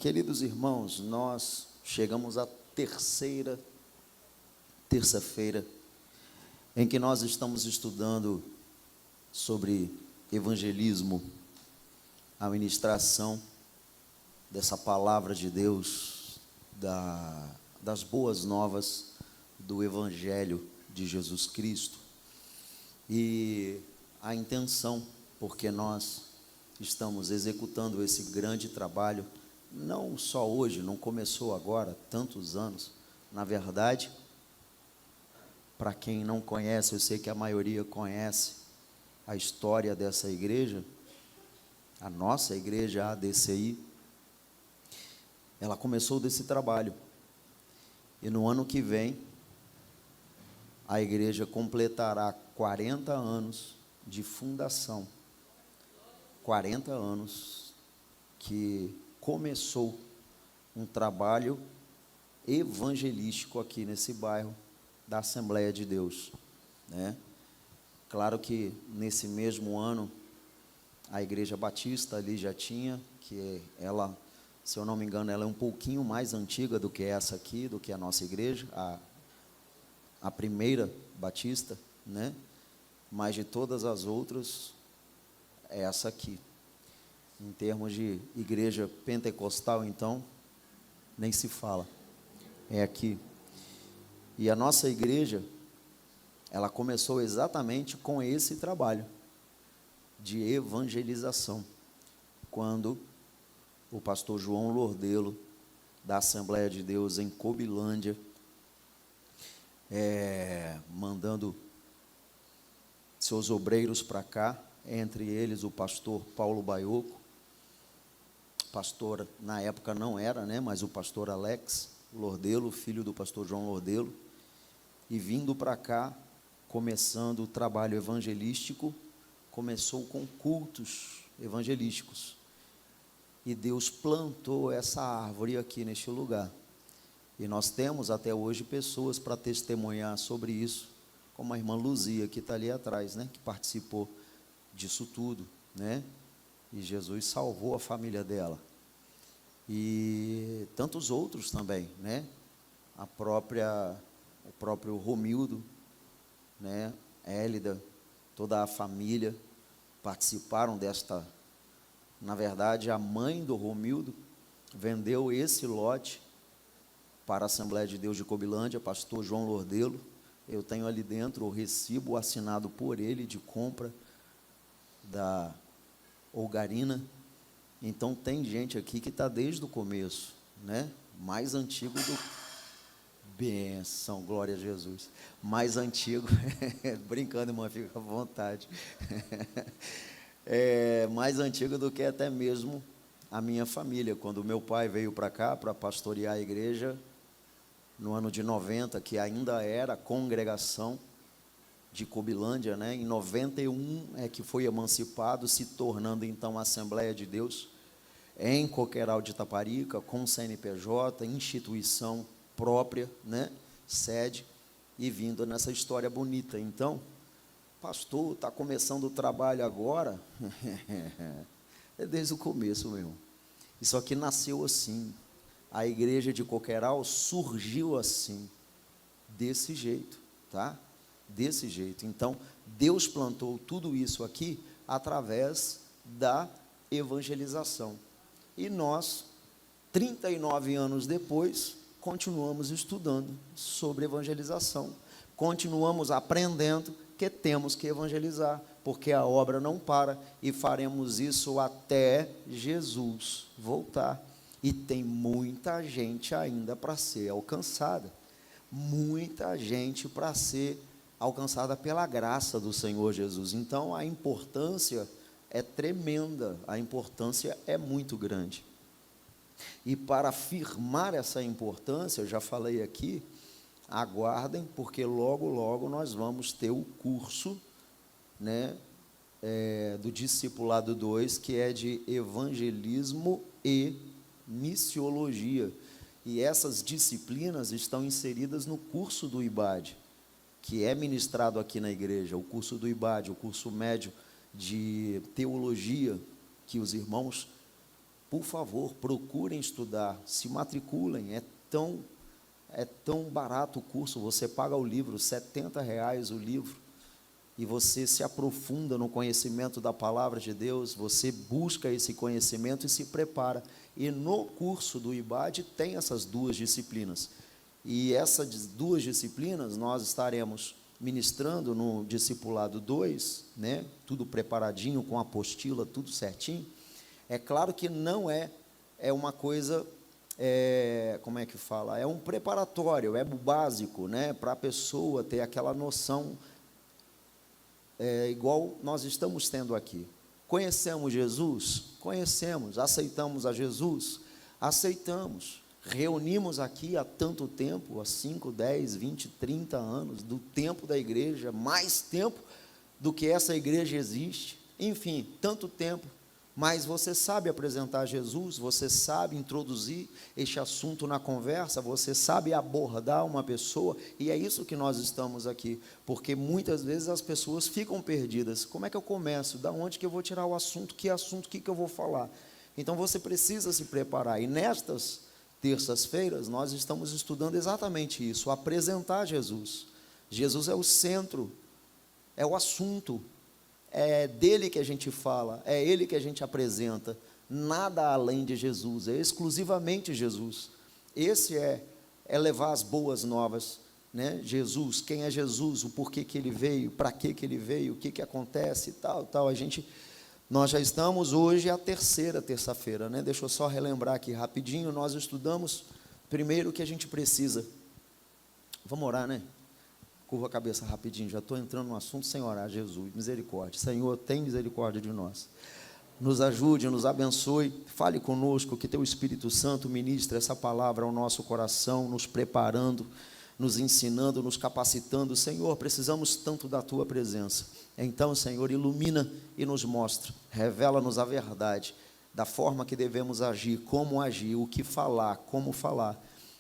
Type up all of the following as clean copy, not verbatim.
Queridos irmãos, nós chegamos à terça-feira em que nós estamos estudando sobre evangelismo, a ministração dessa palavra de Deus, das boas novas do Evangelho de Jesus Cristo. E a intenção, porque nós estamos executando esse grande trabalho, não só hoje, não começou agora, tantos anos. Na verdade, para quem não conhece, eu sei que a maioria conhece a história dessa igreja, a nossa igreja, a ADCI, ela começou desse trabalho. E no ano que vem, a igreja completará 40 anos de fundação. 40 anos que começou um trabalho evangelístico aqui nesse bairro da Assembleia de Deus, né? Claro que nesse mesmo ano a Igreja Batista ali já tinha, que ela, se eu não me engano, ela é um pouquinho mais antiga do que essa aqui, do que a nossa igreja, a primeira Batista, né? Mas de todas as outras, é essa aqui. Em termos de igreja pentecostal, então, nem se fala. É aqui. E a nossa igreja, ela começou exatamente com esse trabalho de evangelização, quando o pastor João Lordelo, da Assembleia de Deus em Cobilândia, mandando seus obreiros para cá, entre eles o pastor Paulo Baioco, pastor na época não era, né, mas o pastor Alex Lordelo, filho do pastor João Lordelo, e vindo para cá, começando o trabalho evangelístico, começou com cultos evangelísticos, e Deus plantou essa árvore aqui neste lugar, e nós temos até hoje pessoas para testemunhar sobre isso, como a irmã Luzia, que está ali atrás, né, que participou disso tudo, né, e Jesus salvou a família dela, e tantos outros também, né, o próprio Romildo, né, Hélida, toda a família participaram desta. Na verdade, a mãe do Romildo vendeu esse lote para a Assembleia de Deus de Cobilândia, pastor João Lordelo. Eu tenho ali dentro o recibo assinado por ele de compra da Olgarina. Então tem gente aqui que está desde o começo, né? Mais antigo do... Benção, glória a Jesus. Mais antigo, brincando, irmã, fica à vontade. Mais antigo do que até mesmo a minha família. Quando meu pai veio para cá para pastorear a igreja, no ano de 90, que ainda era congregação de Cobilândia, né? Em 91 é que foi emancipado, se tornando então a Assembleia de Deus em Coqueiral de Itaparica, com CNPJ, instituição própria, né? Sede, e vindo nessa história bonita. Então, pastor, está começando o trabalho agora? É desde o começo, meu irmão. Isso aqui nasceu assim. A igreja de Coqueiral surgiu assim, desse jeito, tá? Desse jeito. Então, Deus plantou tudo isso aqui através da evangelização. E nós, 39 anos depois, continuamos estudando sobre evangelização. Continuamos aprendendo que temos que evangelizar, porque a obra não para, e faremos isso até Jesus voltar. E tem muita gente ainda para ser alcançada, muita gente para ser alcançada pela graça do Senhor Jesus. Então a importância é tremenda, a importância é muito grande. E para afirmar essa importância, eu já falei aqui, aguardem, porque logo, logo nós vamos ter o curso, né, do Discipulado 2, que é de evangelismo e missiologia. E essas disciplinas estão inseridas no curso do IBAD, que é ministrado aqui na igreja, o curso do IBAD, o curso médio de teologia, que os irmãos por favor, procurem estudar, se matriculem, é tão barato o curso, você paga o livro, R$ 70 o livro, e você se aprofunda no conhecimento da palavra de Deus, você busca esse conhecimento e se prepara. E no curso do IBAD tem essas duas disciplinas. E essas duas disciplinas nós estaremos ministrando no Discipulado 2, né? Tudo preparadinho, com apostila, tudo certinho. É claro que não é uma coisa, como é que fala? É um preparatório, é o básico, né? Para a pessoa ter aquela noção, igual nós estamos tendo aqui. Conhecemos Jesus? Conhecemos. Aceitamos a Jesus? Aceitamos. Reunimos aqui há tanto tempo, há 5, 10, 20, 30 anos, do tempo da igreja, mais tempo do que essa igreja existe, enfim, tanto tempo, mas você sabe apresentar Jesus, você sabe introduzir este assunto na conversa, você sabe abordar uma pessoa, e é isso que nós estamos aqui, porque muitas vezes as pessoas ficam perdidas. Como é que eu começo? Da onde que eu vou tirar o assunto? Que eu vou falar? Então você precisa se preparar, e nestas terças-feiras nós estamos estudando exatamente isso, apresentar Jesus. Jesus é o centro, é o assunto, é dele que a gente fala, é ele que a gente apresenta, nada além de Jesus, é exclusivamente Jesus. Esse é levar as boas novas, né? Jesus, quem é Jesus, o porquê que ele veio, para que ele veio, o que acontece, tal. Nós já estamos hoje a terceira terça-feira, né? Deixa eu só relembrar aqui rapidinho, nós estudamos primeiro o que a gente precisa. Vamos orar, né? Curva a cabeça rapidinho, já estou entrando no assunto sem orar. Jesus, misericórdia. Senhor, tem misericórdia de nós. Nos ajude, nos abençoe, fale conosco, que teu Espírito Santo ministre essa palavra ao nosso coração, nos preparando, nos ensinando, nos capacitando. Senhor, precisamos tanto da tua presença. Então, Senhor, ilumina e nos mostra, revela-nos a verdade, da forma que devemos agir, como agir, o que falar, como falar,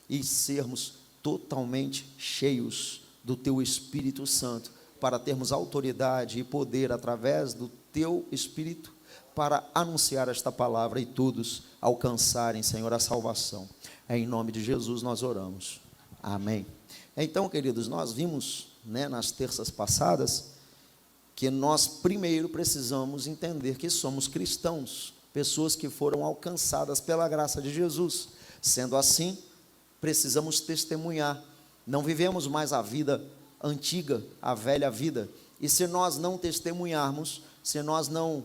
e sermos totalmente cheios do teu Espírito Santo, para termos autoridade e poder através do teu Espírito, para anunciar esta palavra e todos alcançarem, Senhor, a salvação. É em nome de Jesus nós oramos. Amém. Então, queridos, nós vimos, né, nas terças passadas, que nós primeiro precisamos entender que somos cristãos, pessoas que foram alcançadas pela graça de Jesus. Sendo assim, precisamos testemunhar. Não vivemos mais a vida antiga, a velha vida. E se nós não testemunharmos, se nós não,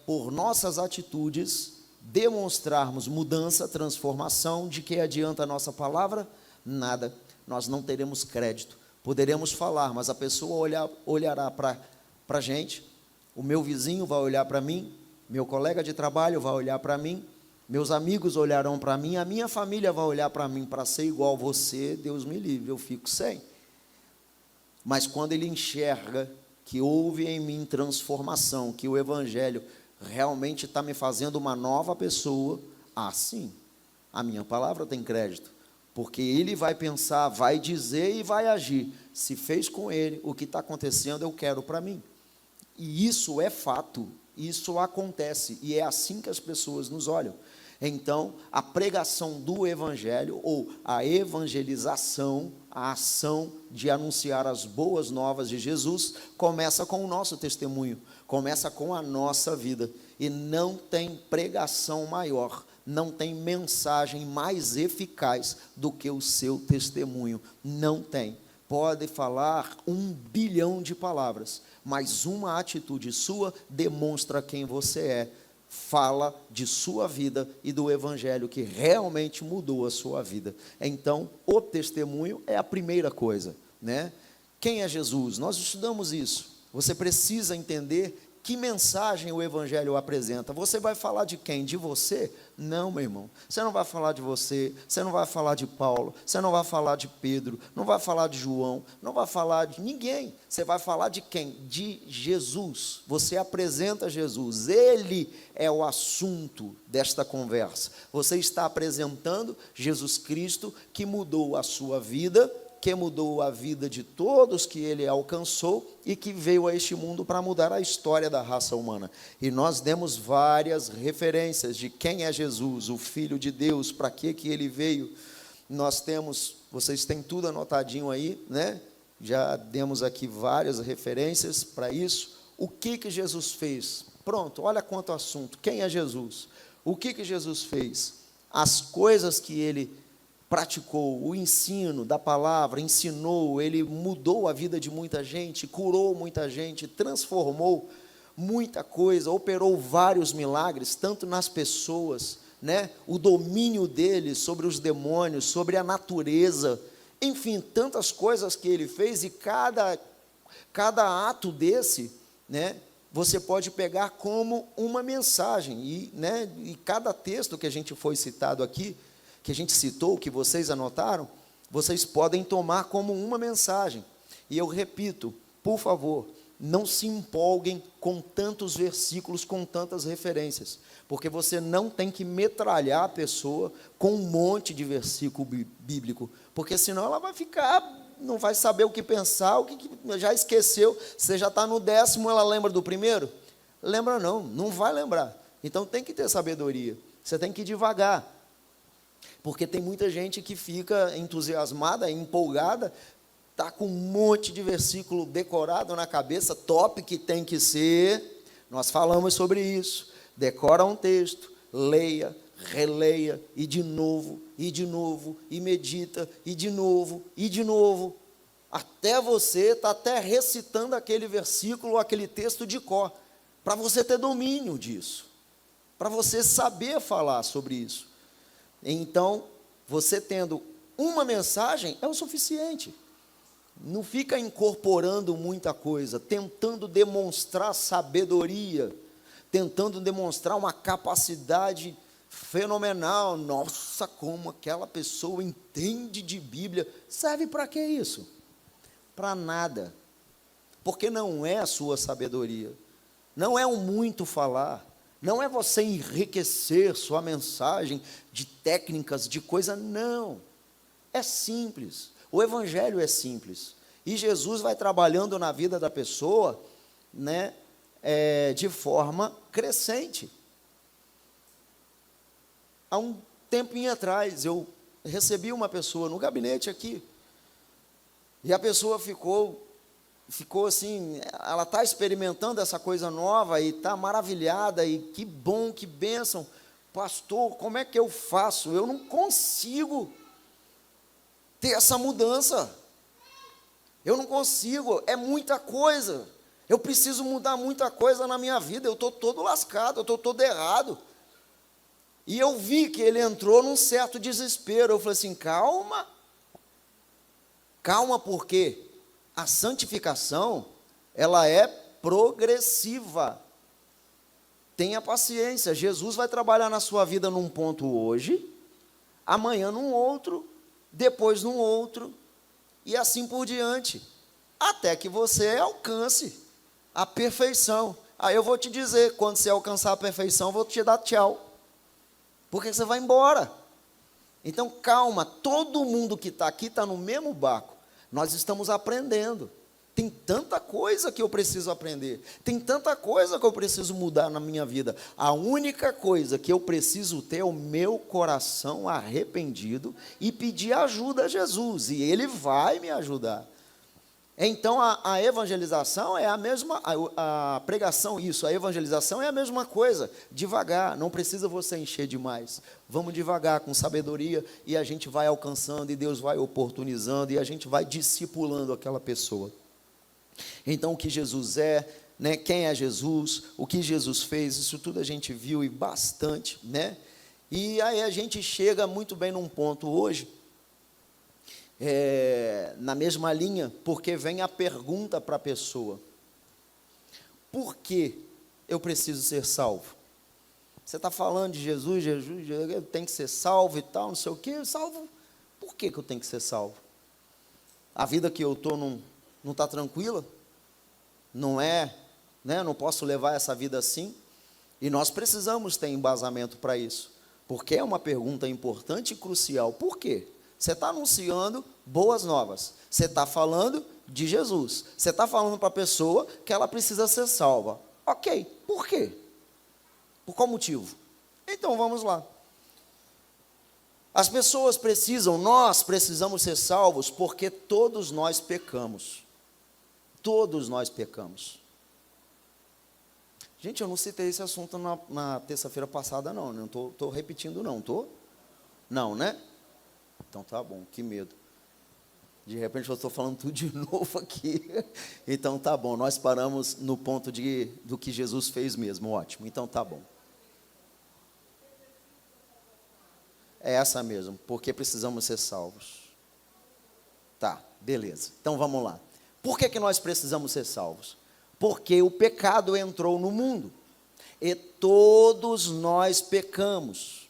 por nossas atitudes, demonstrarmos mudança, transformação, de que adianta a nossa palavra? Nada. Nós não teremos crédito. Poderemos falar, mas a pessoa olhará para a gente, o meu vizinho vai olhar para mim, meu colega de trabalho vai olhar para mim, meus amigos olharão para mim, a minha família vai olhar para mim, para ser igual você, Deus me livre, eu fico sem. Mas quando ele enxerga que houve em mim transformação, que o Evangelho realmente está me fazendo uma nova pessoa, sim, a minha palavra tem crédito. Porque ele vai pensar, vai dizer e vai agir. Se fez com ele, o que está acontecendo eu quero para mim. E isso é fato, isso acontece, e é assim que as pessoas nos olham. Então, a pregação do Evangelho, ou a evangelização, a ação de anunciar as boas novas de Jesus, começa com o nosso testemunho, começa com a nossa vida, e não tem pregação maior, não tem mensagem mais eficaz do que o seu testemunho, não tem. Pode falar 1 bilhão de palavras, mas uma atitude sua demonstra quem você é, fala de sua vida e do Evangelho que realmente mudou a sua vida. Então, o testemunho é a primeira coisa, né? Quem é Jesus? Nós estudamos isso. Você precisa entender que mensagem o Evangelho apresenta. Você vai falar de quem? De você? Não, meu irmão. Você não vai falar de você, você não vai falar de Paulo, você não vai falar de Pedro, não vai falar de João, não vai falar de ninguém. Você vai falar de quem? De Jesus. Você apresenta Jesus. Ele é o assunto desta conversa. Você está apresentando Jesus Cristo, que mudou a sua vida, que mudou a vida de todos que ele alcançou e que veio a este mundo para mudar a história da raça humana. E nós demos várias referências de quem é Jesus, o Filho de Deus, para que ele veio. Nós temos, vocês têm tudo anotadinho aí, né? Já demos aqui várias referências para isso. O que Jesus fez? Pronto, olha quanto assunto. Quem é Jesus? O que Jesus fez? As coisas que ele praticou, o ensino da palavra, ensinou, ele mudou a vida de muita gente, curou muita gente, transformou muita coisa, operou vários milagres, tanto nas pessoas, né? O domínio dele sobre os demônios, sobre a natureza, enfim, tantas coisas que ele fez, e cada ato desse, né, você pode pegar como uma mensagem, e cada texto que a gente foi citado aqui, que a gente citou, que vocês anotaram, vocês podem tomar como uma mensagem. E eu repito, por favor, não se empolguem com tantos versículos, com tantas referências, porque você não tem que metralhar a pessoa com um monte de versículo bíblico, porque senão ela vai ficar, não vai saber o que pensar, já esqueceu. Você já está no 10º, ela lembra do primeiro? Lembra não vai lembrar. Então tem que ter sabedoria, você tem que ir devagar, porque tem muita gente que fica entusiasmada, empolgada, está com um monte de versículo decorado na cabeça, top que tem que ser. Nós falamos sobre isso. Decora um texto, leia, releia, e de novo, e medita, e de novo, até você está até recitando aquele versículo, aquele texto de cor, para você ter domínio disso, para você saber falar sobre isso. Então, você tendo uma mensagem é o suficiente. Não fica incorporando muita coisa, tentando demonstrar sabedoria, tentando demonstrar uma capacidade fenomenal. Nossa, como aquela pessoa entende de Bíblia. Serve para que isso? Para nada. Porque não é a sua sabedoria, não é o muito falar, não é você enriquecer sua mensagem de técnicas, de coisa, não. É simples. O Evangelho é simples. E Jesus vai trabalhando na vida da pessoa, né, de forma crescente. Há um tempinho atrás, eu recebi uma pessoa no gabinete aqui, e a pessoa ficou assim, ela está experimentando essa coisa nova, e está maravilhada, e que bom, que bênção. Pastor, como é que eu faço? Eu não consigo ter essa mudança, eu não consigo, é muita coisa, eu preciso mudar muita coisa na minha vida, eu estou todo lascado, eu estou todo errado. E eu vi que ele entrou num certo desespero. Eu falei assim, calma, porque a santificação, ela é progressiva. Tenha paciência, Jesus vai trabalhar na sua vida num ponto hoje, amanhã num outro, depois num outro, e assim por diante, até que você alcance a perfeição. Aí eu vou te dizer, quando você alcançar a perfeição, eu vou te dar tchau, porque você vai embora. Então calma, todo mundo que está aqui está no mesmo barco, nós estamos aprendendo. Tem tanta coisa que eu preciso aprender, tem tanta coisa que eu preciso mudar na minha vida. A única coisa que eu preciso ter é o meu coração arrependido e pedir ajuda a Jesus, e Ele vai me ajudar. Então a evangelização é a mesma, a pregação, a evangelização é a mesma coisa, devagar, não precisa você encher demais, vamos devagar, com sabedoria, e a gente vai alcançando, e Deus vai oportunizando, e a gente vai discipulando aquela pessoa. Então o que Jesus é, né, quem é Jesus, o que Jesus fez, isso tudo a gente viu e bastante, né? E aí a gente chega muito bem num ponto hoje, na mesma linha, porque vem a pergunta para a pessoa: por que eu preciso ser salvo? Você está falando de Jesus, eu tenho que ser salvo e tal, não sei o quê, salvo, por que eu tenho que ser salvo? A vida que eu estou não está tranquila? Não é, né? Não posso levar essa vida assim? E nós precisamos ter embasamento para isso, porque é uma pergunta importante e crucial. Por quê? Você está anunciando boas novas. Você está falando de Jesus. Você está falando para a pessoa que ela precisa ser salva. Ok, por quê? Por qual motivo? Então vamos lá. As pessoas nós precisamos ser salvos porque todos nós pecamos. Todos nós pecamos. Gente, eu não citei esse assunto na terça-feira passada, não. Não estou repetindo, não. Estou? Não, né? Então tá bom, que medo. De repente eu estou falando tudo de novo aqui. Então tá bom, nós paramos no ponto do que Jesus fez mesmo. Ótimo, então tá bom. É essa mesmo, porque precisamos ser salvos. Tá, beleza. Então vamos lá. Por que nós precisamos ser salvos? Porque o pecado entrou no mundo. E todos nós pecamos.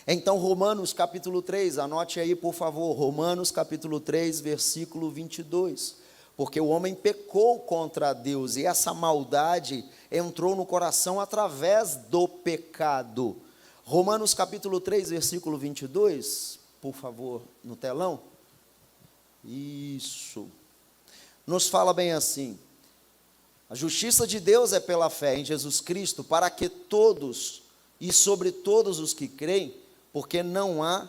Então Romanos capítulo 3, anote aí por favor. Romanos capítulo 3, versículo 22. Porque o homem pecou contra Deus. E essa maldade entrou no coração através do pecado. Romanos capítulo 3, versículo 22, por favor, no telão. Isso. Nos fala bem assim: a justiça de Deus é pela fé em Jesus Cristo, para que todos, e sobre todos os que creem, porque não há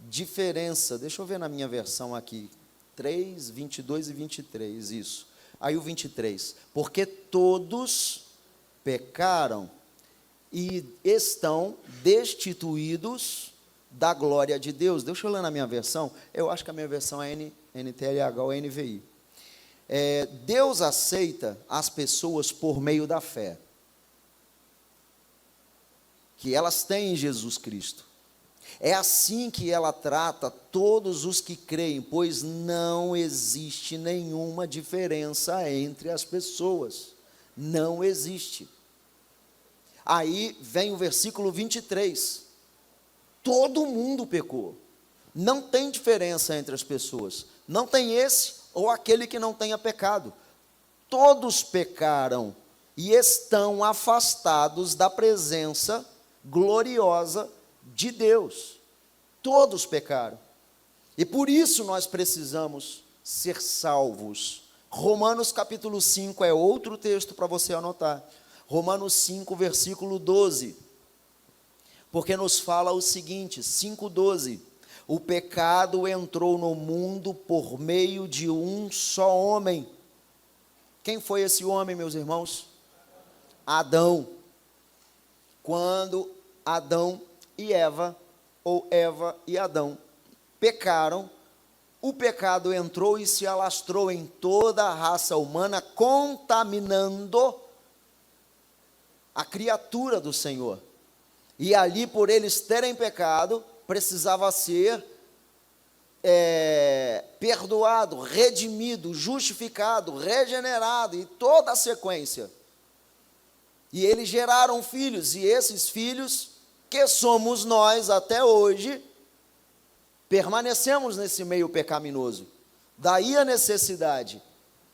diferença. Deixa eu ver na minha versão aqui, 3, 22 e 23, isso. Aí o 23, porque todos pecaram e estão destituídos da glória de Deus. Deixa eu ler na minha versão, eu acho que a minha versão é NTLH ou NVI. Deus aceita as pessoas por meio da fé, que elas têm em Jesus Cristo. É assim que ela trata todos os que creem, pois não existe nenhuma diferença entre as pessoas. Não existe. Aí vem o versículo 23. Todo mundo pecou. Não tem diferença entre as pessoas. Não tem esse ou aquele que não tenha pecado. Todos pecaram e estão afastados da presença gloriosa de Deus. Todos pecaram. E por isso nós precisamos ser salvos. Romanos capítulo 5 é outro texto para você anotar. Romanos 5, versículo 12, porque nos fala o seguinte, 5:12, o pecado entrou no mundo por meio de um só homem. Quem foi esse homem, meus irmãos? Adão. Quando Adão e Eva, ou Eva e Adão, pecaram, o pecado entrou e se alastrou em toda a raça humana, contaminando a criatura do Senhor. E ali, por eles terem pecado, precisava ser perdoado, redimido, justificado, regenerado, e toda a sequência. E eles geraram filhos, e esses filhos, que somos nós até hoje, permanecemos nesse meio pecaminoso. Daí a necessidade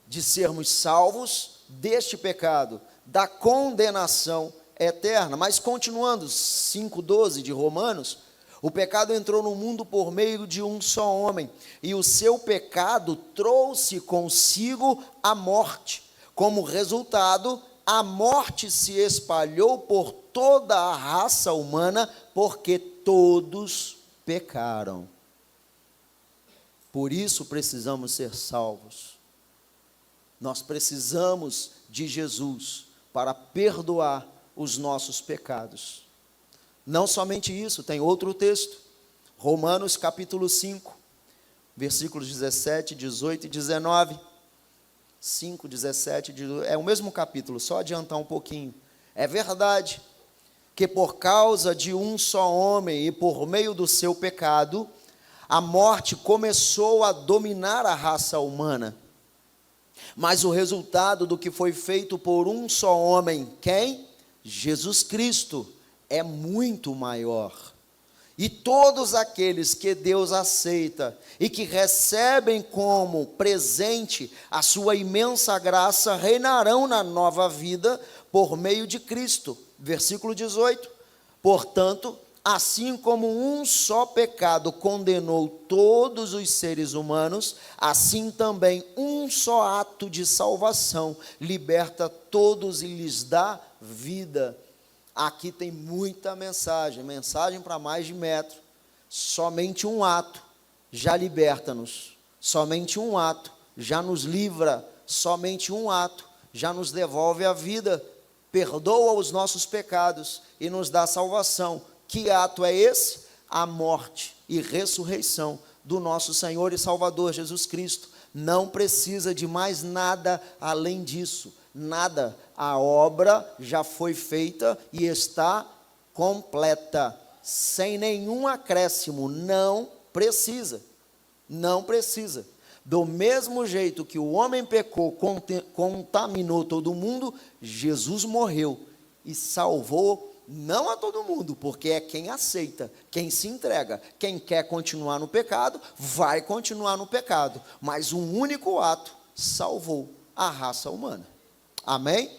de sermos salvos deste pecado, da condenação eterna. Mas continuando, 5:12 de Romanos, o pecado entrou no mundo por meio de um só homem, e o seu pecado trouxe consigo a morte. Como resultado, a morte se espalhou por toda a raça humana, porque todos pecaram. Por isso precisamos ser salvos. Nós precisamos de Jesus para perdoar os nossos pecados. Não somente isso, tem outro texto, Romanos capítulo 5, versículos 17, 18 e 19, 5, 17, 18, é o mesmo capítulo, só adiantar um pouquinho. É verdade que por causa de um só homem e por meio do seu pecado, a morte começou a dominar a raça humana. Mas o resultado do que foi feito por um só homem, quem? Jesus Cristo, é muito maior. E todos aqueles que Deus aceita e que recebem como presente a sua imensa graça, reinarão na nova vida por meio de Cristo. Versículo 18. Portanto, Assim como um só pecado condenou todos os seres humanos, assim também um só ato de salvação liberta todos e lhes dá vida. Aqui tem muita mensagem para mais de metro. Somente um ato já liberta-nos, somente um ato já nos livra, somente um ato já nos devolve a vida, perdoa os nossos pecados e nos dá salvação. Que ato é esse? A morte e ressurreição do nosso Senhor e Salvador Jesus Cristo. Não precisa de mais nada além disso, nada. A obra já foi feita e está completa, sem nenhum acréscimo. Não precisa, não precisa. Do mesmo jeito que o homem pecou, contaminou todo mundo, Jesus morreu e salvou não a todo mundo, porque é quem aceita, quem se entrega, quem quer continuar no pecado, vai continuar no pecado, mas um único ato salvou a raça humana. Amém?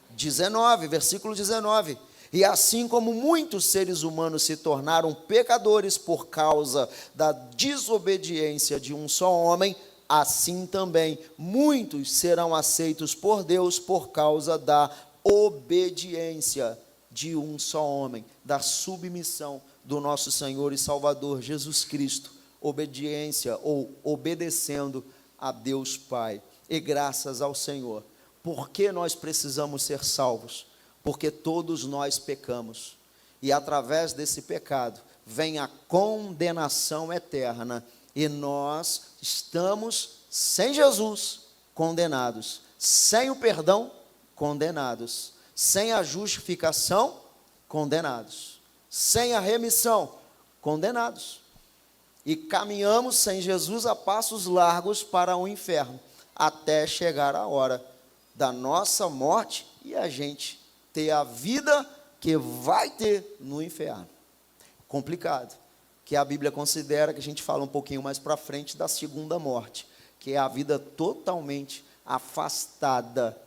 19, versículo 19. E assim como muitos seres humanos se tornaram pecadores por causa da desobediência de um só homem, assim também muitos serão aceitos por Deus por causa da obediência de um só homem, da submissão do nosso Senhor e Salvador Jesus Cristo, obediência ou obedecendo a Deus Pai. E graças ao Senhor. Por que nós precisamos ser salvos? Porque todos nós pecamos, e através desse pecado vem a condenação eterna, e nós estamos sem Jesus, condenados, sem o perdão, condenados, sem a justificação, condenados, sem a remissão, condenados, e caminhamos sem Jesus a passos largos para o inferno, até chegar a hora da nossa morte e a gente ter a vida que vai ter no inferno. Complicado, que a Bíblia considera, que a gente fala um pouquinho mais para frente, da segunda morte, que é a vida totalmente afastada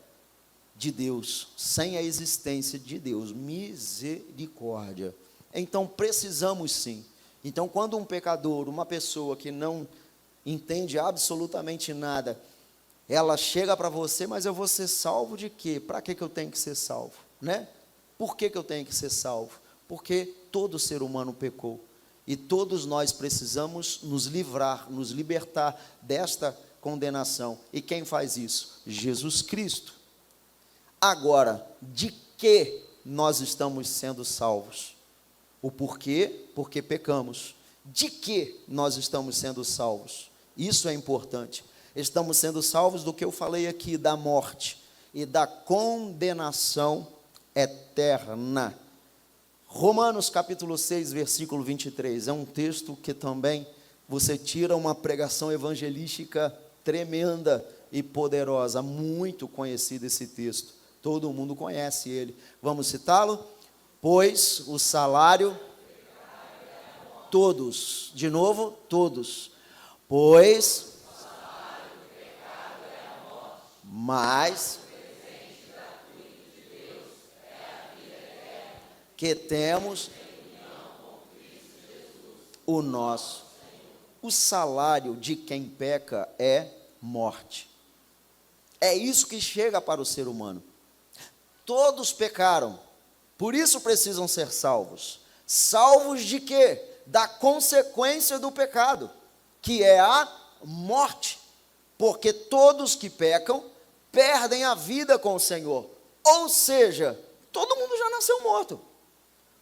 de Deus, sem a existência de Deus. Misericórdia. Então precisamos sim. Então quando um pecador, uma pessoa que não entende absolutamente nada, ela chega para você: mas eu vou ser salvo de quê? Para que eu tenho que ser salvo? Né? Por que eu tenho que ser salvo? Porque todo ser humano pecou, e todos nós precisamos nos livrar, nos libertar desta condenação. E quem faz isso? Jesus Cristo. Agora, de que nós estamos sendo salvos? O porquê? Porque pecamos. De que nós estamos sendo salvos? Isso é importante. Estamos sendo salvos do que eu falei aqui, da morte e da condenação eterna. Romanos capítulo 6, versículo 23, é um texto que também você tira uma pregação evangelística tremenda e poderosa, muito conhecido esse texto, todo mundo conhece ele. Vamos citá-lo? Pois o salário, todos, de novo, todos, pois, mas que temos o nosso. O salário de quem peca é morte. É isso que chega para o ser humano. Todos pecaram, por isso precisam ser salvos. Salvos de quê? Da consequência do pecado, que é a morte. Porque todos que pecam perdem a vida com o Senhor. Ou seja, todo mundo já nasceu morto,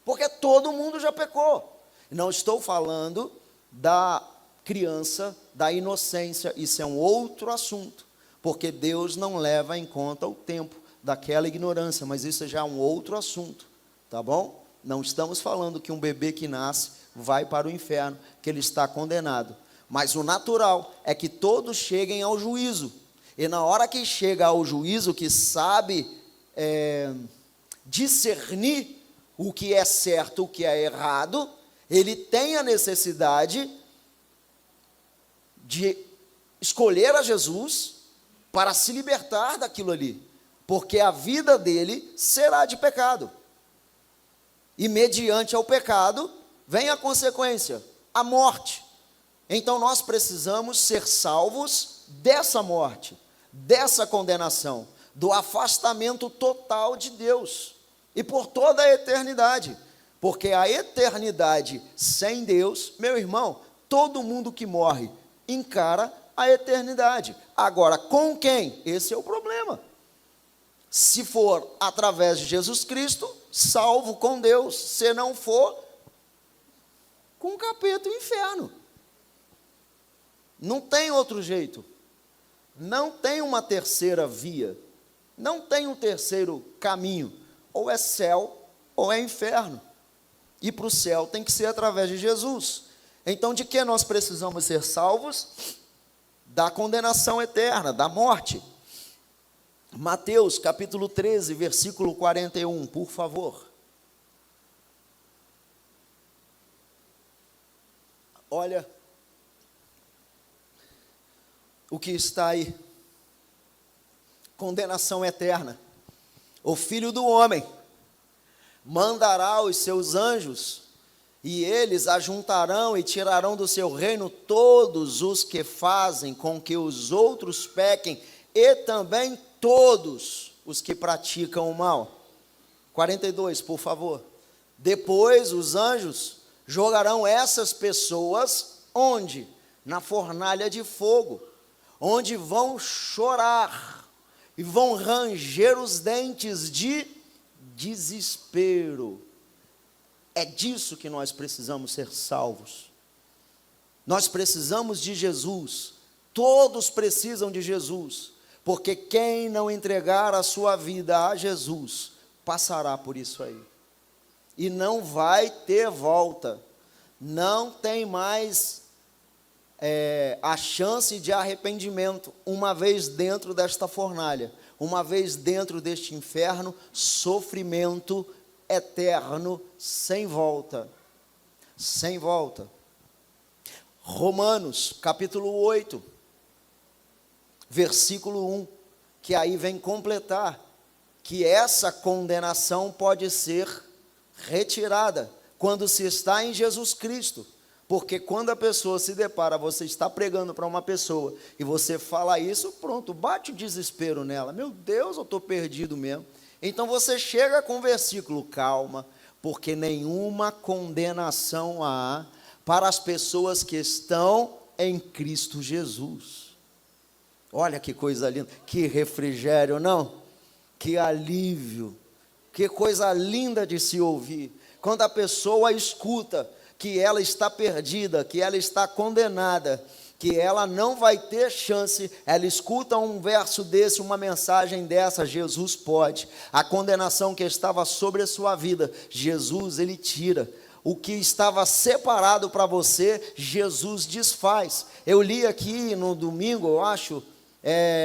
porque todo mundo já pecou. Não estou falando da criança, da inocência, isso é um outro assunto, porque Deus não leva em conta o tempo daquela ignorância, mas isso já é um outro assunto, tá bom? Não estamos falando que um bebê que nasce vai para o inferno, que ele está condenado, mas o natural é que todos cheguem ao juízo, e na hora que chega ao juízo, que sabe discernir o que é certo, o que é errado, ele tem a necessidade de escolher a Jesus para se libertar daquilo ali, porque a vida dele será de pecado, e mediante ao pecado, vem a consequência, a morte. Então nós precisamos ser salvos dessa morte, dessa condenação, do afastamento total de Deus, e por toda a eternidade, porque a eternidade sem Deus, meu irmão, todo mundo que morre encara a eternidade. Agora, com quem? Esse é o problema. Se for através de Jesus Cristo, salvo com Deus. Se não for, com o capeta e o inferno. Não tem outro jeito. Não tem uma terceira via. Não tem um terceiro caminho. Ou é céu, ou é inferno. E para o céu tem que ser através de Jesus. Então, de que nós precisamos ser salvos? Da condenação eterna, da morte. Mateus, capítulo 13, versículo 41, por favor. Olha o que está aí. Condenação eterna. O Filho do Homem mandará os seus anjos, e eles ajuntarão e tirarão do seu reino todos os que fazem com que os outros pequem, e também todos os que praticam o mal. 42, por favor. Depois os anjos jogarão essas pessoas onde? Na fornalha de fogo, onde vão chorar e vão ranger os dentes de desespero. É disso que nós precisamos ser salvos. Nós precisamos de Jesus. Todos precisam de Jesus, porque quem não entregar a sua vida a Jesus passará por isso aí e não vai ter volta. Não tem mais a chance de arrependimento. Uma vez dentro desta fornalha, uma vez dentro deste inferno, sofrimento eterno, sem volta. Sem volta. Romanos, capítulo 8, versículo 1, que aí vem completar que essa condenação pode ser retirada quando se está em Jesus Cristo. Porque quando a pessoa se depara, você está pregando para uma pessoa e você fala isso, pronto, bate o desespero nela. Meu Deus, eu estou perdido mesmo. Então você chega com o versículo, calma, porque nenhuma condenação há para as pessoas que estão em Cristo Jesus. Olha que coisa linda, que refrigério, não? Que alívio, que coisa linda de se ouvir. Quando a pessoa escuta que ela está perdida, que ela está condenada, que ela não vai ter chance, ela escuta um verso desse, uma mensagem dessa, Jesus pode. A condenação que estava sobre a sua vida, Jesus, Ele tira. O que estava separado para você, Jesus desfaz. Eu li aqui no domingo, eu acho,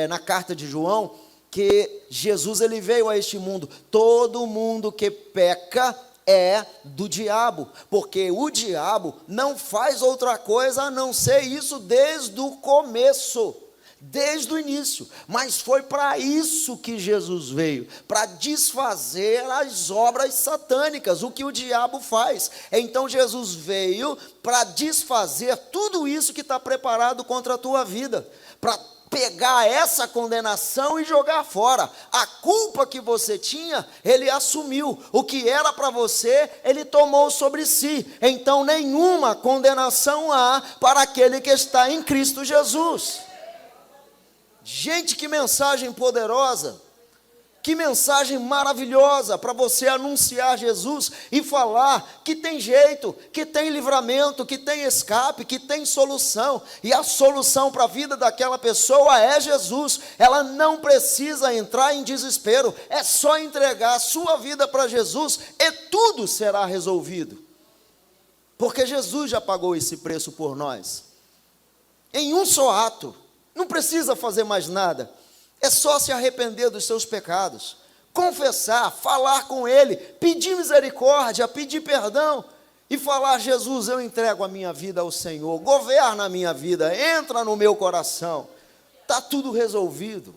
na carta de João, que Jesus, Ele veio a este mundo. Todo mundo que peca é do diabo, porque o diabo não faz outra coisa a não ser isso desde o começo, desde o início. Mas foi para isso que Jesus veio, para desfazer as obras satânicas, o que o diabo faz. Então Jesus veio para desfazer tudo isso que está preparado contra a tua vida, para pegar essa condenação e jogar fora. A culpa que você tinha, Ele assumiu. O que era para você, Ele tomou sobre si. Então nenhuma condenação há para aquele que está em Cristo Jesus. Gente, que mensagem poderosa, que mensagem maravilhosa para você anunciar Jesus e falar que tem jeito, que tem livramento, que tem escape, que tem solução. E a solução para a vida daquela pessoa é Jesus. Ela não precisa entrar em desespero, é só entregar a sua vida para Jesus e tudo será resolvido. Porque Jesus já pagou esse preço por nós. Em um só ato, não precisa fazer mais nada. É só se arrepender dos seus pecados, confessar, falar com Ele, pedir misericórdia, pedir perdão e falar: Jesus, eu entrego a minha vida ao Senhor, governa a minha vida, entra no meu coração, está tudo resolvido.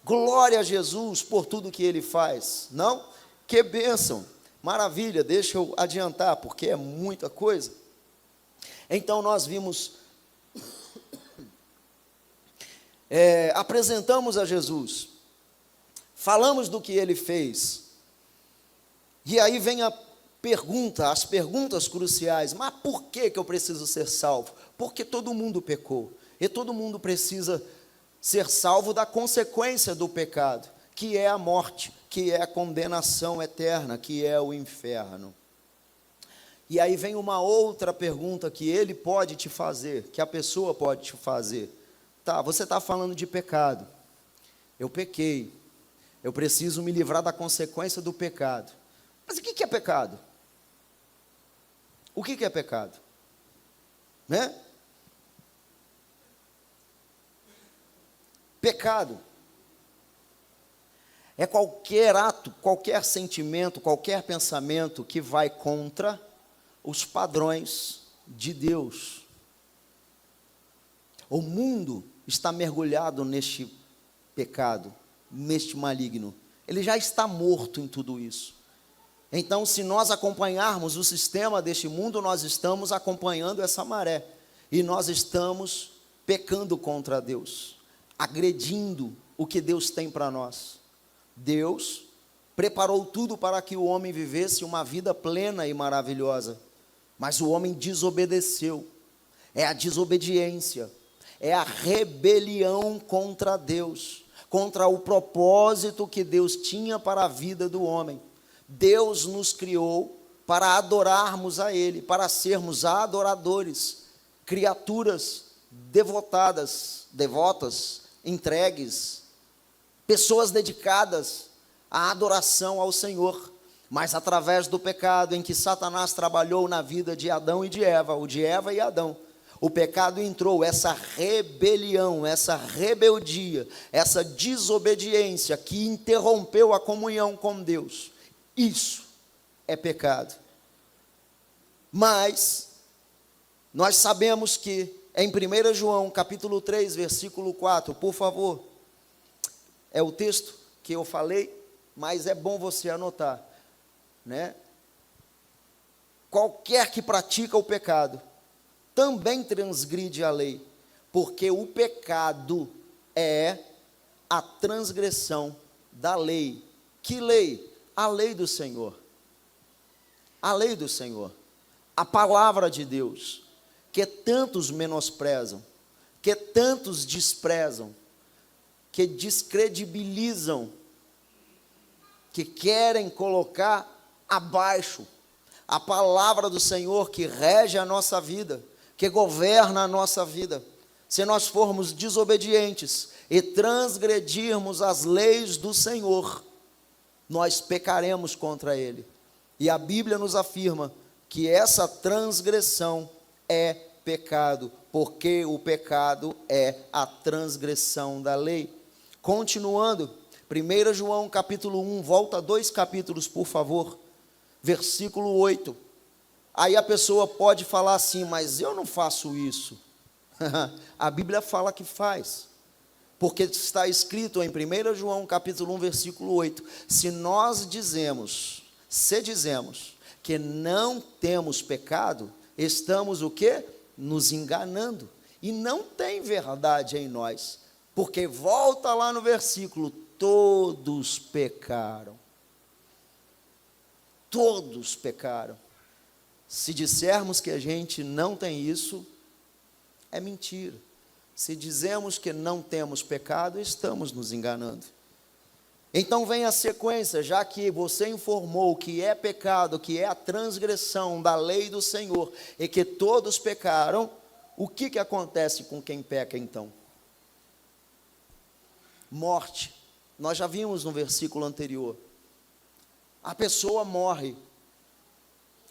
Glória a Jesus por tudo que Ele faz, não? Que bênção, Maravilha, deixa eu adiantar, porque é muita coisa. Então nós vimos, apresentamos a Jesus, falamos do que ele fez, e aí vem a pergunta, as perguntas cruciais: mas por que eu preciso ser salvo? Porque todo mundo pecou, e todo mundo precisa ser salvo da consequência do pecado, que é a morte, que é a condenação eterna, que é o inferno. E aí vem uma outra pergunta que ele pode te fazer, que a pessoa pode te fazer. Tá, você está falando de pecado, eu pequei, eu preciso me livrar da consequência do pecado. Mas o que é pecado? O que é pecado? Né? Pecado é qualquer ato, qualquer sentimento, qualquer pensamento que vai contra os padrões de Deus. O mundo está mergulhado neste pecado, neste maligno. Ele já está morto em tudo isso. Então, se nós acompanharmos o sistema deste mundo, nós estamos acompanhando essa maré. E nós estamos pecando contra Deus, agredindo o que Deus tem para nós. Deus preparou tudo para que o homem vivesse uma vida plena e maravilhosa, mas o homem desobedeceu. É a desobediência, é a rebelião contra Deus, contra o propósito que Deus tinha para a vida do homem. Deus nos criou para adorarmos a Ele, para sermos adoradores, criaturas devotas, entregues, pessoas dedicadas à adoração ao Senhor. Mas através do pecado em que Satanás trabalhou na vida de Adão e de Eva, ou de Eva e Adão, o pecado entrou, essa rebelião, essa rebeldia, essa desobediência que interrompeu a comunhão com Deus. Isso é pecado. Mas nós sabemos que em 1 João capítulo 3, versículo 4, por favor, é o texto que eu falei, mas é bom você anotar, né? Qualquer que pratica o pecado também transgride a lei, porque o pecado é a transgressão da lei. Que lei? A lei do Senhor. A lei do Senhor. A palavra de Deus, que tantos menosprezam, que tantos desprezam, que descredibilizam, que querem colocar abaixo a palavra do Senhor que rege a nossa vida, que governa a nossa vida. Se nós formos desobedientes e transgredirmos as leis do Senhor, nós pecaremos contra Ele. E a Bíblia nos afirma que essa transgressão é pecado, porque o pecado é a transgressão da lei. Continuando, 1 João capítulo 1, volta 2 capítulos, por favor, versículo 8. Aí a pessoa pode falar assim: mas eu não faço isso. A Bíblia fala que faz, porque está escrito em 1 João capítulo 1, versículo 8, se dizemos que não temos pecado, estamos o quê? Nos enganando, e não tem verdade em nós, porque volta lá no versículo, todos pecaram. Todos pecaram. Se dissermos que a gente não tem isso, é mentira. Se dizemos que não temos pecado, estamos nos enganando. Então vem a sequência, já que você informou que é pecado, que é a transgressão da lei do Senhor, e que todos pecaram, o que acontece com quem peca então? Morte. Nós já vimos no versículo anterior. A pessoa morre.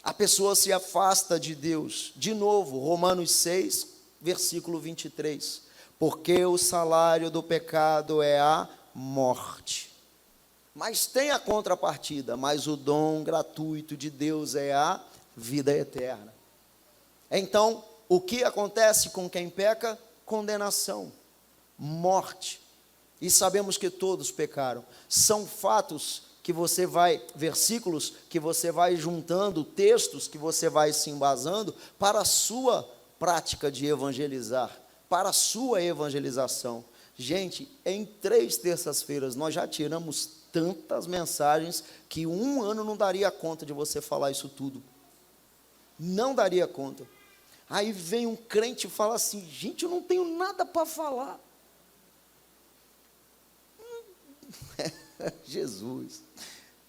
A pessoa se afasta de Deus. De novo, Romanos 6, versículo 23. Porque o salário do pecado é a morte. Mas tem a contrapartida, mas o dom gratuito de Deus é a vida eterna. Então, o que acontece com quem peca? Condenação, morte. E sabemos que todos pecaram. São fatos que você vai, versículos que você vai juntando, textos que você vai se embasando para a sua prática de evangelizar, para a sua evangelização. Gente, em 3 terças-feiras nós já tiramos tantas mensagens que um ano não daria conta de você falar isso tudo. Não daria conta. Aí vem um crente e fala assim: gente, eu não tenho nada para falar. Jesus,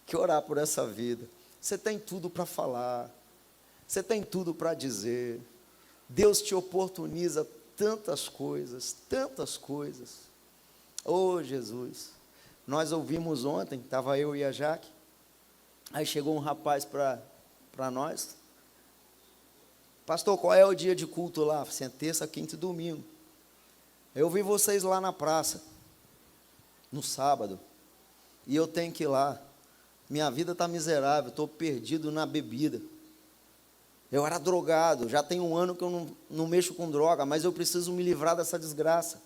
que orar por essa vida. Você tem tudo para falar, você tem tudo para dizer. Deus te oportuniza tantas coisas, tantas coisas. Oh, Jesus, nós ouvimos ontem, estava eu e a Jaque, aí chegou um rapaz para nós: pastor, qual é o dia de culto lá? Assim, terça, quinta e domingo. Eu vi vocês lá na praça, no sábado, e eu tenho que ir lá. Minha vida está miserável, estou perdido na bebida. Eu era drogado, já tem um ano que eu não mexo com droga, mas eu preciso me livrar dessa desgraça.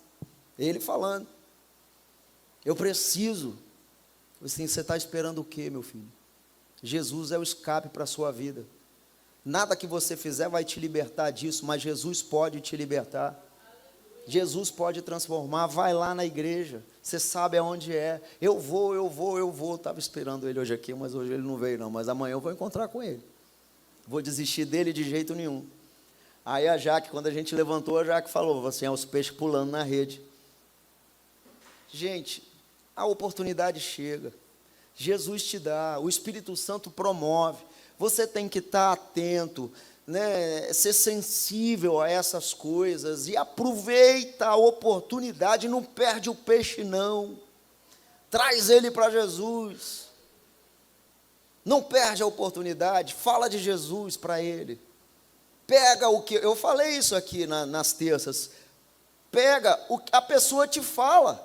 Ele falando: eu preciso. Assim, você está esperando o quê, meu filho? Jesus é o escape para a sua vida. Nada que você fizer vai te libertar disso, mas Jesus pode te libertar. Jesus pode transformar. Vai lá na igreja, você sabe aonde é. Eu vou. Estava esperando ele hoje aqui, mas hoje ele não veio não, mas amanhã eu vou encontrar com ele. Vou desistir dele de jeito nenhum. Aí a Jaque, quando a gente levantou, a Jaque falou assim: os peixes pulando na rede. Gente, a oportunidade chega, Jesus te dá, o Espírito Santo promove. Você tem que estar atento, né, ser sensível a essas coisas, e aproveita a oportunidade, não perde o peixe não, traz ele para Jesus, não perde a oportunidade, fala de Jesus para ele, pega o que, eu falei isso aqui nas terças, pega o que a pessoa te fala,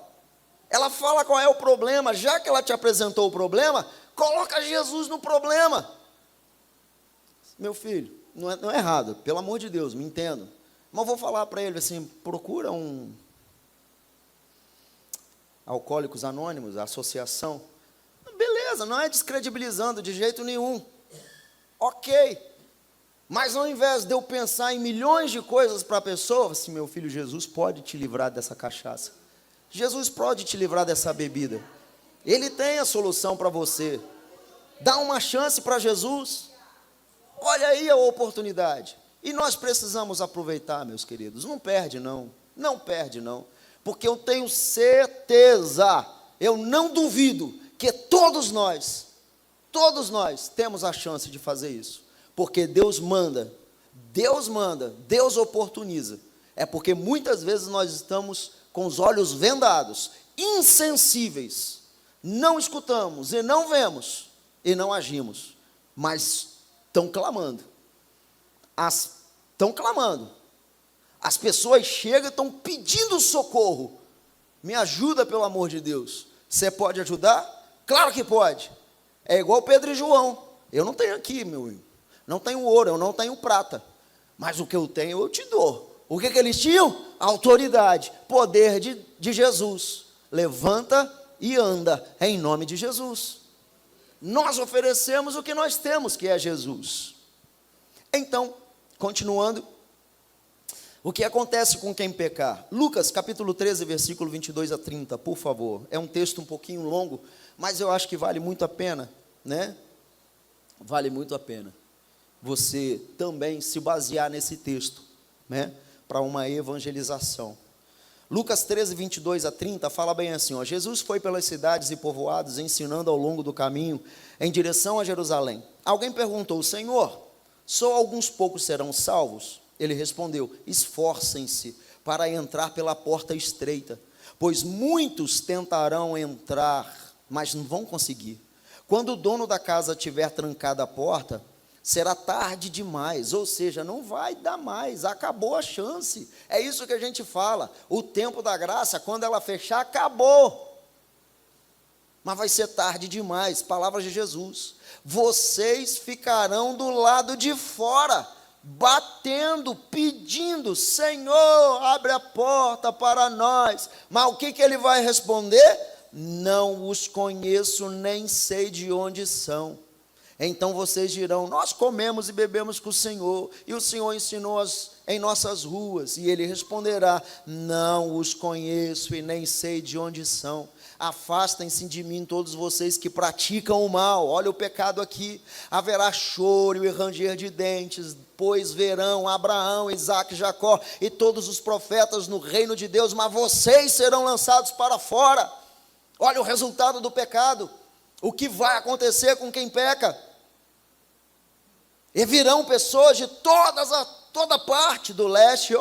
ela fala qual é o problema, já que ela te apresentou o problema, coloca Jesus no problema. Meu filho, não é errado, pelo amor de Deus, me entendo. Mas eu vou falar para ele assim: procura um Alcoólicos Anônimos, a associação. Beleza, não é descredibilizando de jeito nenhum. Ok. Mas ao invés de eu pensar em milhões de coisas para a pessoa, assim: meu filho, Jesus pode te livrar dessa cachaça. Jesus pode te livrar dessa bebida. Ele tem a solução para você. Dá uma chance para Jesus. Olha aí a oportunidade. E nós precisamos aproveitar, meus queridos. Não perde não. Não perde não. Porque eu tenho certeza, eu não duvido, que todos nós temos a chance de fazer isso. Porque Deus manda, Deus oportuniza. É porque muitas vezes nós estamos com os olhos vendados, insensíveis. Não escutamos e não vemos e não agimos. Mas estão clamando. As pessoas chegam e estão pedindo socorro. Me ajuda, pelo amor de Deus. Você pode ajudar? Claro que pode. É igual Pedro e João. Eu não tenho aqui, meu irmão. Não tenho ouro, eu não tenho prata. Mas o que eu tenho, eu te dou. O que eles tinham? Autoridade, poder de Jesus. Levanta e anda em nome de Jesus. Nós oferecemos o que nós temos, que é Jesus. Então, continuando, o que acontece com quem pecar? Lucas capítulo 13, versículo 22 a 30, por favor. É um texto um pouquinho longo, mas eu acho que vale muito a pena, né? Vale muito a pena você também se basear nesse texto, né? Para uma evangelização. Lucas 13, 22 a 30, fala bem assim, ó: Jesus foi pelas cidades e povoados, ensinando ao longo do caminho, em direção a Jerusalém. Alguém perguntou: Senhor, só alguns poucos serão salvos? Ele respondeu: esforcem-se para entrar pela porta estreita, pois muitos tentarão entrar, mas não vão conseguir. Quando o dono da casa tiver trancado a porta, será tarde demais, ou seja, não vai dar mais, acabou a chance. É isso que a gente fala, o tempo da graça, quando ela fechar, acabou. Mas vai ser tarde demais, palavras de Jesus. Vocês ficarão do lado de fora, batendo, pedindo: Senhor, abre a porta para nós. Mas o que ele vai responder? não os conheço, nem sei de onde são. Então vocês dirão, nós comemos e bebemos com o Senhor, e o Senhor ensinou em nossas ruas. E ele responderá, não os conheço e nem sei de onde são. Afastem-se de mim todos vocês que praticam o mal. Olha o pecado aqui. Haverá choro e ranger de dentes, pois verão Abraão, Isaque, Jacó e todos os profetas no reino de Deus, mas vocês serão lançados para fora. Olha o resultado do pecado. O que vai acontecer com quem peca? E virão pessoas de toda parte, do leste e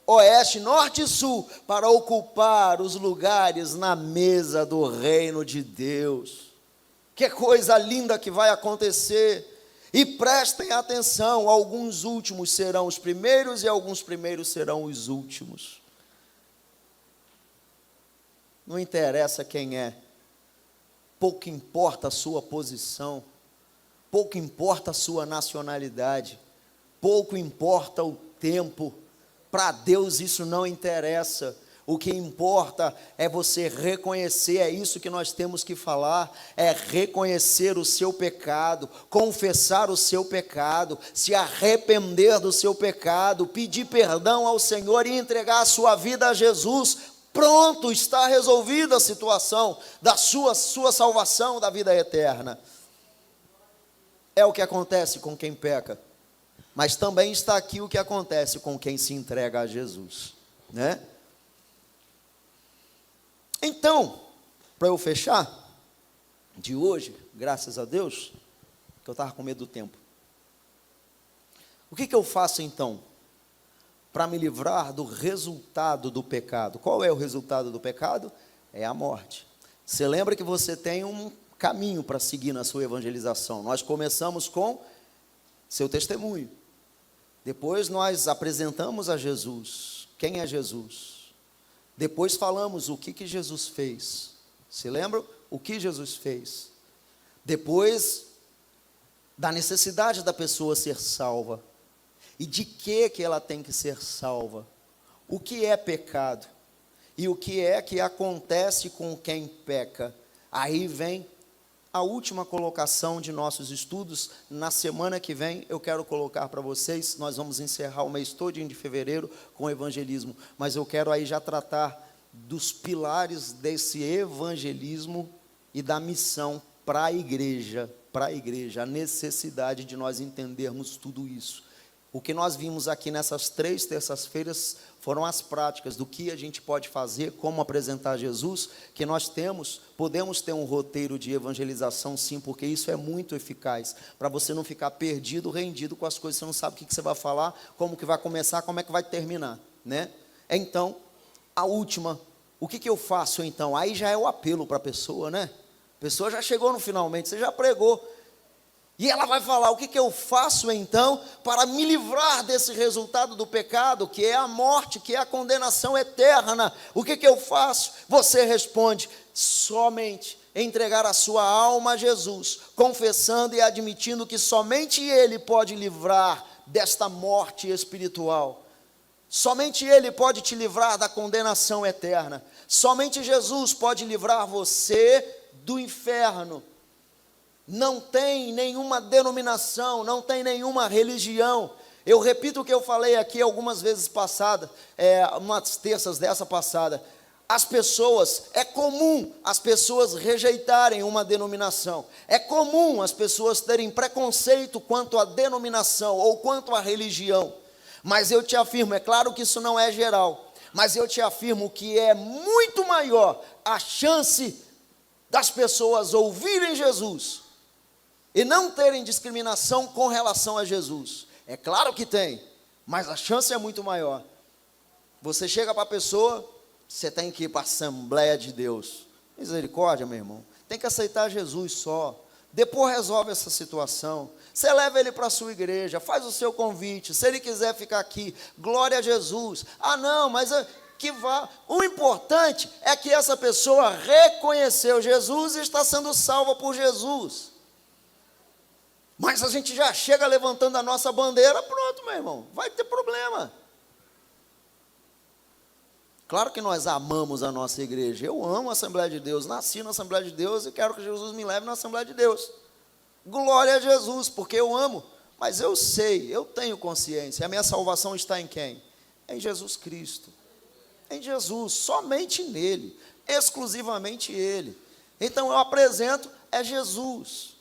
oeste, norte e sul, para ocupar os lugares na mesa do reino de Deus. Que coisa linda que vai acontecer. E prestem atenção, alguns últimos serão os primeiros e alguns primeiros serão os últimos. Não interessa quem é. Pouco importa a sua posição, pouco importa a sua nacionalidade, pouco importa o tempo. Para Deus isso não interessa. O que importa é você reconhecer, é isso que nós temos que falar, é reconhecer o seu pecado, confessar o seu pecado, se arrepender do seu pecado, pedir perdão ao Senhor e entregar a sua vida a Jesus. Pronto, está resolvida a situação da sua salvação, da vida eterna. É o que acontece com quem peca, mas também está aqui o que acontece com quem se entrega a Jesus, né? Então, para eu fechar de hoje, graças a Deus, que eu estava com medo do tempo. O que eu faço então para me livrar do resultado do pecado? Qual é o resultado do pecado? É a morte. Você lembra que você tem um caminho para seguir na sua evangelização. Nós começamos com seu testemunho. Depois nós apresentamos a Jesus. Quem é Jesus? Depois falamos o que Jesus fez. Se lembram? O que Jesus fez. Depois, da necessidade da pessoa ser salva. E de que ela tem que ser salva. O que é pecado? E o que é que acontece com quem peca? Aí vem a última colocação de nossos estudos. Na semana que vem eu quero colocar para vocês, nós vamos encerrar o mês todinho de fevereiro com o evangelismo, mas eu quero aí já tratar dos pilares desse evangelismo e da missão para a igreja, a necessidade de nós entendermos tudo isso. O que nós vimos aqui nessas 3 terças-feiras foram as práticas do que a gente pode fazer, como apresentar Jesus, que nós podemos ter um roteiro de evangelização sim, porque isso é muito eficaz, para você não ficar perdido, rendido com as coisas, você não sabe o que você vai falar, como que vai começar, como é que vai terminar, né? Então, a última, o que eu faço então? Aí já é o apelo para a pessoa, né? A pessoa já chegou no finalmente, você já pregou, e ela vai falar, o que eu faço então para me livrar desse resultado do pecado, que é a morte, que é a condenação eterna? O que eu faço? Você responde, somente entregar a sua alma a Jesus, confessando e admitindo que somente Ele pode livrar desta morte espiritual. Somente Ele pode te livrar da condenação eterna. Somente Jesus pode livrar você do inferno. Não tem nenhuma denominação, não tem nenhuma religião. Eu repito o que eu falei aqui algumas vezes passadas, umas terças dessa passada. É comum as pessoas rejeitarem uma denominação. É comum as pessoas terem preconceito quanto à denominação ou quanto à religião. Mas eu te afirmo, é claro que isso não é geral, mas eu te afirmo que é muito maior a chance das pessoas ouvirem Jesus e não terem discriminação com relação a Jesus. É claro que tem, mas a chance é muito maior. Você chega para a pessoa, você tem que ir para a Assembleia de Deus. Misericórdia, meu irmão. Tem que aceitar Jesus só. Depois resolve essa situação. Você leva ele para a sua igreja, faz o seu convite. Se ele quiser ficar aqui, glória a Jesus. Ah não, mas que vá. O importante é que essa pessoa reconheceu Jesus e está sendo salva por Jesus. Mas a gente já chega levantando a nossa bandeira, pronto, meu irmão, vai ter problema. Claro que nós amamos a nossa igreja. Eu amo a Assembleia de Deus, nasci na Assembleia de Deus e quero que Jesus me leve na Assembleia de Deus. Glória a Jesus, porque eu amo. Mas eu sei, eu tenho consciência, a minha salvação está em quem? Em Jesus Cristo. Em Jesus, somente nele, exclusivamente ele. Então eu apresento, é Jesus,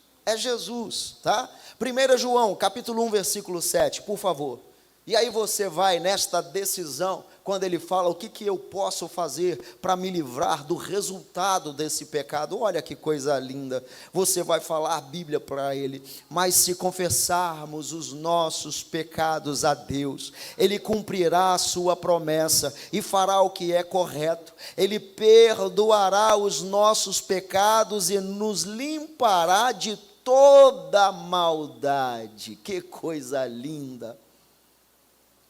tá? 1 João, capítulo 1, versículo 7, por favor. E aí você vai nesta decisão, quando ele fala o que eu posso fazer para me livrar do resultado desse pecado. Olha que coisa linda, você vai falar a Bíblia para ele, mas se confessarmos os nossos pecados a Deus, ele cumprirá a sua promessa e fará o que é correto, ele perdoará os nossos pecados e nos limpará de toda maldade. Que coisa linda!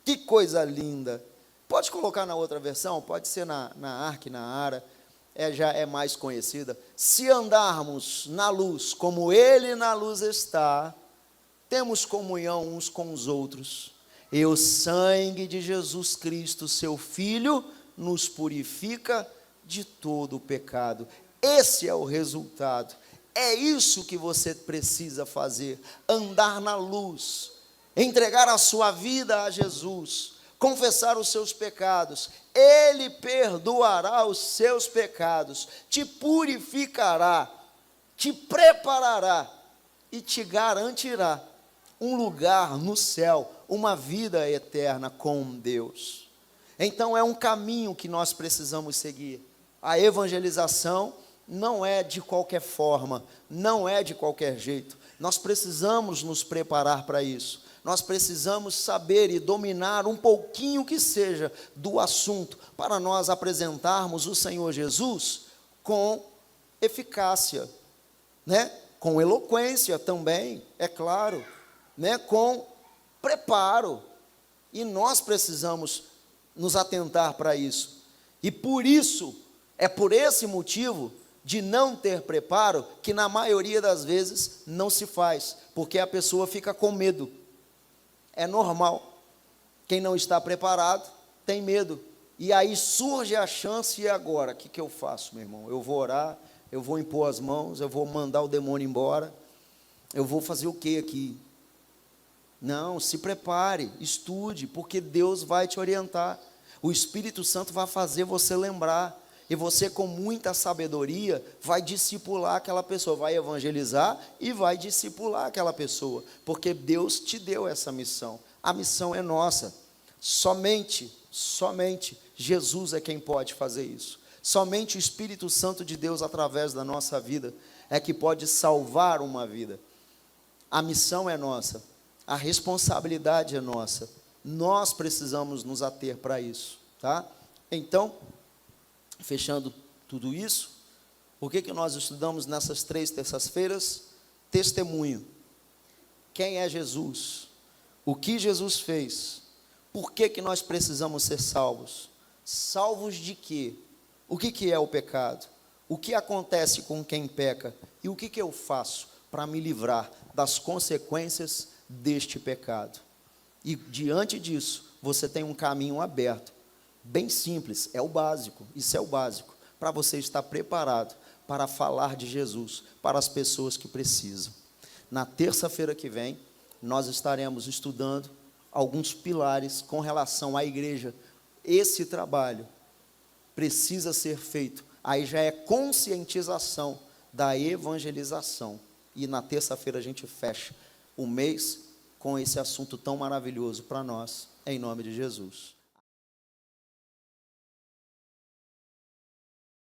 Que coisa linda! Pode colocar na outra versão, pode ser na Ark, na Ara, já é mais conhecida. Se andarmos na luz, como Ele na luz está, temos comunhão uns com os outros, e o sangue de Jesus Cristo, seu Filho, nos purifica de todo o pecado. Esse é o resultado, é isso que você precisa fazer, andar na luz, entregar a sua vida a Jesus, confessar os seus pecados, ele perdoará os seus pecados, te purificará, te preparará e te garantirá um lugar no céu, uma vida eterna com Deus. Então é um caminho que nós precisamos seguir. A evangelização não é de qualquer forma, não é de qualquer jeito. Nós precisamos nos preparar para isso. Nós precisamos saber e dominar um pouquinho que seja do assunto, para nós apresentarmos o Senhor Jesus com eficácia, né? Com eloquência também, é claro, né? Com preparo, e nós precisamos nos atentar para isso, e por isso, é por esse motivo de não ter preparo, que na maioria das vezes não se faz, porque a pessoa fica com medo. É normal, quem não está preparado tem medo, e aí surge a chance. E agora, o que eu faço, meu irmão? Eu vou orar, eu vou impor as mãos, eu vou mandar o demônio embora, eu vou fazer o que aqui? Não, se prepare, estude, porque Deus vai te orientar, o Espírito Santo vai fazer você lembrar, e você com muita sabedoria vai discipular aquela pessoa, vai evangelizar e vai discipular aquela pessoa, porque Deus te deu essa missão, a missão é nossa, somente Jesus é quem pode fazer isso, somente o Espírito Santo de Deus através da nossa vida é que pode salvar uma vida. A missão é nossa, a responsabilidade é nossa, nós precisamos nos ater para isso, tá? Então, fechando tudo isso, o que nós estudamos nessas 3 terças-feiras? Testemunho. Quem é Jesus? O que Jesus fez? Por que nós precisamos ser salvos? Salvos de quê? O que é o pecado? O que acontece com quem peca? E o que eu faço para me livrar das consequências deste pecado? E diante disso, você tem um caminho aberto, bem simples, é o básico, isso é o básico, para você estar preparado para falar de Jesus para as pessoas que precisam. Na terça-feira que vem, nós estaremos estudando alguns pilares com relação à igreja. Esse trabalho precisa ser feito, aí já é conscientização da evangelização, e na terça-feira a gente fecha o mês com esse assunto tão maravilhoso para nós, em nome de Jesus.